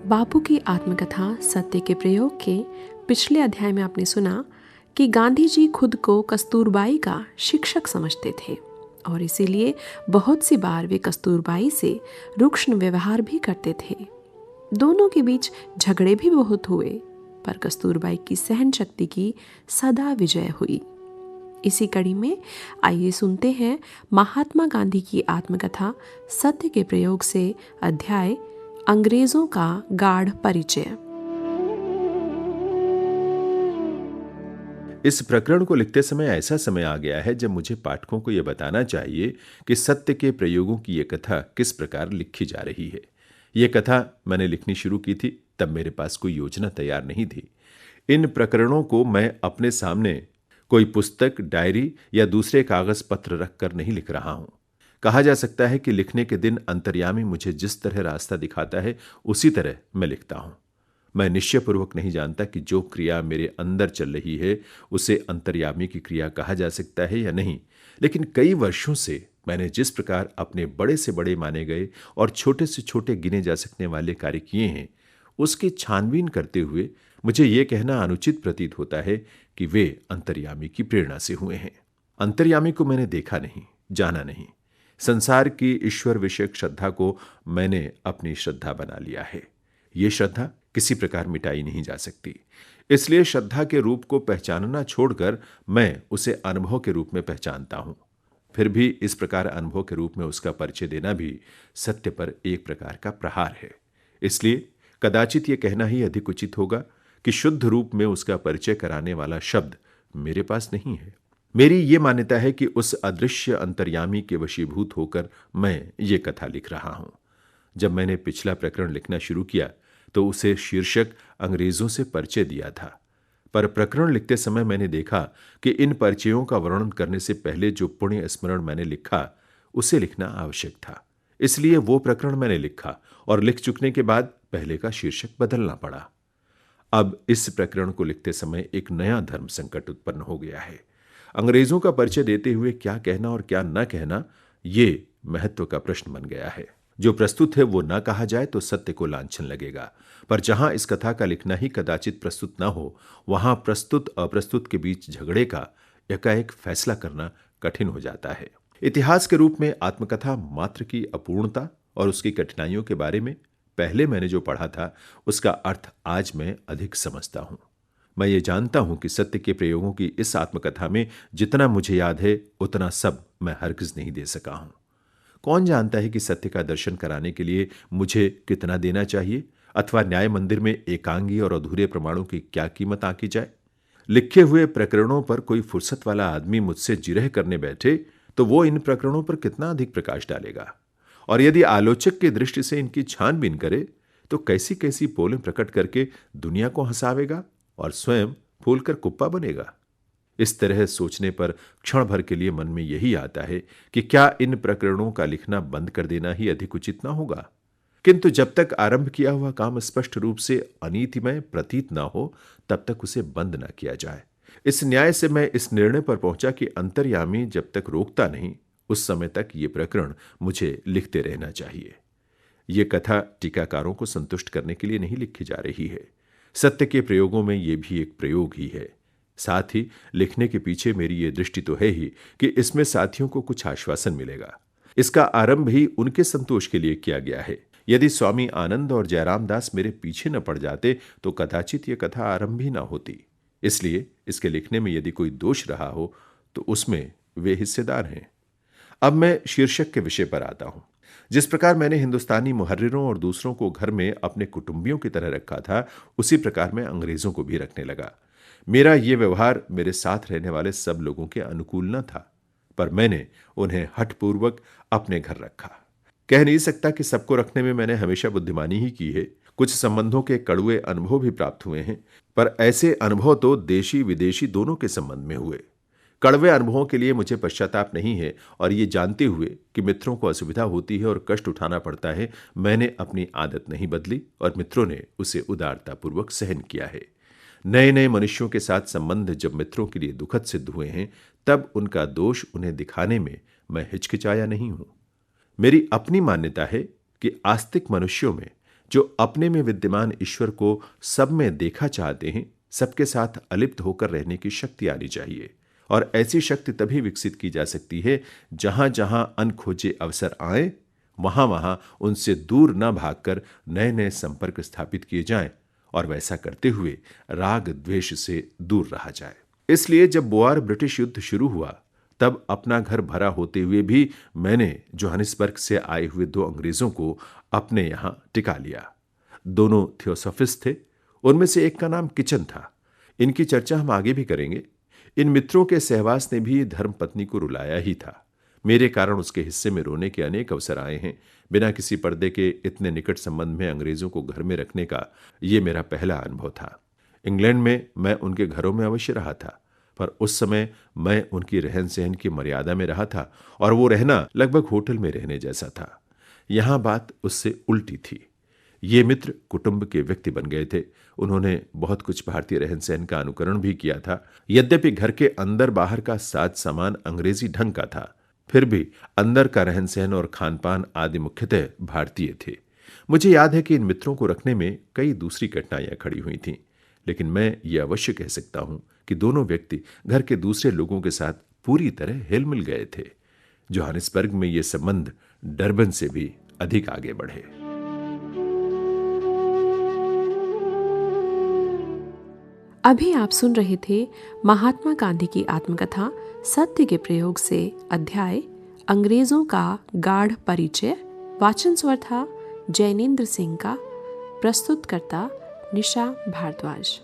बापू की आत्मकथा सत्य के प्रयोग के पिछले अध्याय में आपने सुना कि गांधी जी खुद को कस्तूरबाई का शिक्षक समझते थे और इसीलिए बहुत सी बार वे कस्तूरबाई से रुक्ष व्यवहार भी करते थे। दोनों के बीच झगड़े भी बहुत हुए, पर कस्तूरबाई की सहन शक्ति की सदा विजय हुई। इसी कड़ी में आइए सुनते हैं महात्मा गांधी की आत्मकथा सत्य के प्रयोग से अध्याय अंग्रेजों का गाढ़ परिचय। इस प्रकरण को लिखते समय ऐसा समय आ गया है जब मुझे पाठकों को यह बताना चाहिए कि सत्य के प्रयोगों की यह कथा किस प्रकार लिखी जा रही है। यह कथा मैंने लिखनी शुरू की थी तब मेरे पास कोई योजना तैयार नहीं थी। इन प्रकरणों को मैं अपने सामने कोई पुस्तक, डायरी या दूसरे कागज पत्र रखकर नहीं लिख रहा हूं। कहा जा सकता है कि लिखने के दिन अंतर्यामी मुझे जिस तरह रास्ता दिखाता है उसी तरह मैं लिखता हूं। मैं निश्चयपूर्वक नहीं जानता कि जो क्रिया मेरे अंदर चल रही है उसे अंतर्यामी की क्रिया कहा जा सकता है या नहीं, लेकिन कई वर्षों से मैंने जिस प्रकार अपने बड़े से बड़े माने गए और छोटे से छोटे गिने जा सकने वाले कार्य किए हैं, उसकी छानबीन करते हुए मुझे यह कहना अनुचित प्रतीत होता है कि वे अंतर्यामी की प्रेरणा से हुए हैं। अंतर्यामी को मैंने देखा नहीं, जाना नहीं। संसार की ईश्वर विषयक श्रद्धा को मैंने अपनी श्रद्धा बना लिया है। यह श्रद्धा किसी प्रकार मिटाई नहीं जा सकती। इसलिए श्रद्धा के रूप को पहचानना छोड़कर मैं उसे अनुभव के रूप में पहचानता हूं। फिर भी इस प्रकार अनुभव के रूप में उसका परिचय देना भी सत्य पर एक प्रकार का प्रहार है। इसलिए कदाचित यह कहना ही अधिक उचित होगा कि शुद्ध रूप में उसका परिचय कराने वाला शब्द मेरे पास नहीं है। मेरी यह मान्यता है कि उस अदृश्य अंतर्यामी के वशीभूत होकर मैं ये कथा लिख रहा हूं। जब मैंने पिछला प्रकरण लिखना शुरू किया तो उसे शीर्षक अंग्रेजों से परिचय दिया था, पर प्रकरण लिखते समय मैंने देखा कि इन परिचयों का वर्णन करने से पहले जो पुण्य स्मरण मैंने लिखा उसे लिखना आवश्यक था। इसलिए वो प्रकरण मैंने लिखा और लिख चुकने के बाद पहले का शीर्षक बदलना पड़ा। अब इस प्रकरण को लिखते समय एक नया धर्म संकट उत्पन्न हो गया है। अंग्रेजों का परिचय देते हुए क्या कहना और क्या न कहना, ये महत्व का प्रश्न बन गया है। जो प्रस्तुत है वो न कहा जाए तो सत्य को लांछन लगेगा, पर जहां इस कथा का लिखना ही कदाचित प्रस्तुत न हो, वहां प्रस्तुत अप्रस्तुत के बीच झगड़े का एकाएक फैसला करना कठिन हो जाता है। इतिहास के रूप में आत्मकथा मात्र की अपूर्णता और उसकी कठिनाइयों के बारे में पहले मैंने जो पढ़ा था उसका अर्थ आज मैं अधिक समझता हूं। मैं ये जानता हूं कि सत्य के प्रयोगों की इस आत्मकथा में जितना मुझे याद है उतना सब मैं हरगिज नहीं दे सका हूं। कौन जानता है कि सत्य का दर्शन कराने के लिए मुझे कितना देना चाहिए, अथवा न्याय मंदिर में एकांगी और अधूरे प्रमाणों की क्या कीमत आंकी जाए। लिखे हुए प्रकरणों पर कोई फुर्सत वाला आदमी मुझसे जिरह करने बैठे तो वो इन प्रकरणों पर कितना अधिक प्रकाश डालेगा, और यदि आलोचक की दृष्टि से इनकी छानबीन करे तो कैसी कैसी पोलें प्रकट करके दुनिया को हंसावेगा और स्वयं फूलकर कुप्पा बनेगा। इस तरह सोचने पर क्षण भर के लिए मन में यही आता है कि क्या इन प्रकरणों का लिखना बंद कर देना ही अधिक उचित ना होगा। किंतु जब तक आरंभ किया हुआ काम स्पष्ट रूप से अनीतिमय प्रतीत ना हो तब तक उसे बंद ना किया जाए। इस न्याय से मैं इस निर्णय पर पहुंचा कि अंतर्यामी जब तक रोकता नहीं उस समय तक ये प्रकरण मुझे लिखते रहना चाहिए। ये कथा टीकाकारों को संतुष्ट करने के लिए नहीं लिखी जा रही है। सत्य के प्रयोगों में यह भी एक प्रयोग ही है। साथ ही लिखने के पीछे मेरी ये दृष्टि तो है ही कि इसमें साथियों को कुछ आश्वासन मिलेगा। इसका आरंभ ही उनके संतोष के लिए किया गया है। यदि स्वामी आनंद और जयराम दास मेरे पीछे न पड़ जाते तो कदाचित यह कथा आरंभ ही ना होती। इसलिए इसके लिखने में यदि कोई दोष रहा हो तो उसमें वे हिस्सेदार हैं। अब मैं शीर्षक के विषय पर आता हूं। जिस प्रकार मैंने हिंदुस्तानी मुहर्रिरों और दूसरों को घर में अपने कुटुंबियों की तरह रखा था, उसी प्रकार मैं अंग्रेजों को भी रखने लगा। मेरा यह व्यवहार मेरे साथ रहने वाले सब लोगों के अनुकूल न था, पर मैंने उन्हें हठपूर्वक अपने घर रखा। कह नहीं सकता कि सबको रखने में मैंने हमेशा बुद्धिमानी ही की है। कुछ संबंधों के कड़वे अनुभव भी प्राप्त हुए हैं, पर ऐसे अनुभव तो देशी विदेशी दोनों के संबंध में हुए। कड़वे अनुभवों के लिए मुझे पश्चाताप नहीं है, और ये जानते हुए कि मित्रों को असुविधा होती है और कष्ट उठाना पड़ता है, मैंने अपनी आदत नहीं बदली और मित्रों ने उसे उदारतापूर्वक सहन किया है। नए नए मनुष्यों के साथ संबंध जब मित्रों के लिए दुखद सिद्ध हुए हैं, तब उनका दोष उन्हें दिखाने में मैं हिचकिचाया नहीं हूं। मेरी अपनी मान्यता है कि आस्तिक मनुष्यों में जो अपने में विद्यमान ईश्वर को सब में देखा चाहते हैं, सबके साथ अलिप्त होकर रहने की शक्ति आनी चाहिए। और ऐसी शक्ति तभी विकसित की जा सकती है जहां जहां अनखोजे अवसर आए, वहां वहां उनसे दूर न भागकर नए नए संपर्क स्थापित किए जाएं और वैसा करते हुए राग द्वेष से दूर रहा जाए। इसलिए जब बोआर ब्रिटिश युद्ध शुरू हुआ, तब अपना घर भरा होते हुए भी मैंने जोहानिसबर्ग से आए हुए 2 अंग्रेजों को अपने यहां टिका लिया। दोनों थियोसॉफिस्ट थे। उनमें से एक का नाम किचन था। इनकी चर्चा हम आगे भी करेंगे। इन मित्रों के सहवास ने भी धर्मपत्नी को रुलाया ही था। मेरे कारण उसके हिस्से में रोने के अनेक अवसर आए हैं। बिना किसी पर्दे के इतने निकट संबंध में अंग्रेजों को घर में रखने का यह मेरा पहला अनुभव था। इंग्लैंड में मैं उनके घरों में अवश्य रहा था, पर उस समय मैं उनकी रहन सहन की मर्यादा में रहा था और वो रहना लगभग होटल में रहने जैसा था। यहां बात उससे उल्टी थी। ये मित्र कुटुंब के व्यक्ति बन गए थे। उन्होंने बहुत कुछ भारतीय रहन सहन का अनुकरण भी किया था। यद्यपि घर के अंदर बाहर का साज सामान अंग्रेजी ढंग का था, फिर भी अंदर का रहन सहन और खान पान आदि मुख्यतः भारतीय थे। मुझे याद है कि इन मित्रों को रखने में कई दूसरी कठिनाइयां खड़ी हुई थीं, लेकिन मैं ये अवश्य कह सकता हूं कि दोनों व्यक्ति घर के दूसरे लोगों के साथ पूरी तरह हिल मिल गए थे। जोहानिसबर्ग में ये संबंध डरबन से भी अधिक आगे बढ़े। अभी आप सुन रहे थे महात्मा गांधी की आत्मकथा सत्य के प्रयोग से अध्याय अंग्रेजों का गाढ़ परिचय। वाचन स्वर था जैनेन्द्र सिंह का। प्रस्तुतकर्ता निशा भारद्वाज।